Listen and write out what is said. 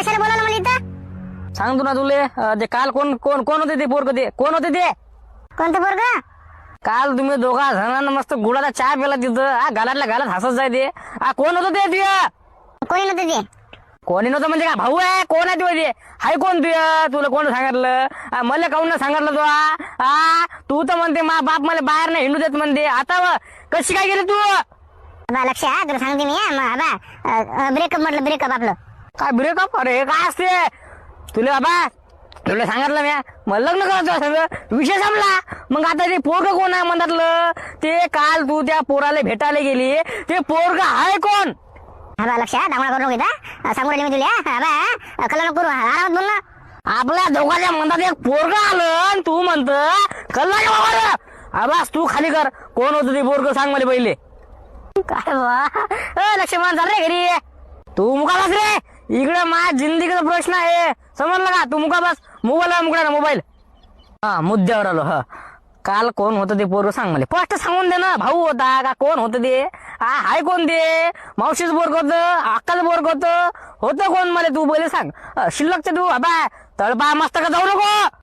कशाला बोलावलं मला इथं? सांगतो ना तुले ते काल कोण कोण कोण होते ते पोरग ते कोण होते ते कोणतं पोरग? काल तुम्ही दोघा जणांना मस्त गुळाचा चहा पिला तिथं गालातल्या गालात हसत जाय ते कोण होतं ते तुझ्या? कोणी नव्हतं ते. कोणी नव्हतं म्हणजे का भाऊ आहे कोण आहे तुझे हाय कोण तुला कोण सांगितलं मला काऊन नाही सांगितलं तू तर म्हणते मा बाप मला बाहेर नाही हिंडू देत म्हणते आता कशी काय गेली तू? बा लक्ष आहे तुला सांगते मी ब्रेकअप म्हटलं ब्रेकअप आपलं. काय ब्रेकअप अरे काय असते तुला बाबा तुला सांगितलं मी मला लग्न करायचं सगळं विषय संपला. मग आता ते पोरग कोण आहे म्हणतातलं ते काल तू त्या पोराला भेटायला गेली ते पोरग आहे कोण? बा लक्ष आहे दांगडा करू नको इथं सांगू राहिले मी तुला. बा कल्ला नको करू आरामात बोल ना. आपल्या दोघांच्या मनात एक पोरग आलं आणि तू म्हणत कल्ला आबास तू खाली कर कोण होतं ते पोरग सांग मला पहिले. काय बा लक्ष्मण चाल रे घरी तू मुका बस रे इकडे माझ्या जिंदगीचा प्रश्न आहे समजलं का? तू मुका बस मोबाईल मुकडा ना मोबाईल. हा मुद्द्यावर आलो. हा काल कोण होतं ते पोरग सांग मला स्पष्ट सांगून दे ना भाऊ होता का कोण होतं ते हाय कोण ते मावशीच पोरग होतं अक्काचं पोरग होतं कोण मला तू पहिले सांग शिल्लकचं तू बाबा तळपा मस्त का जाऊ नको.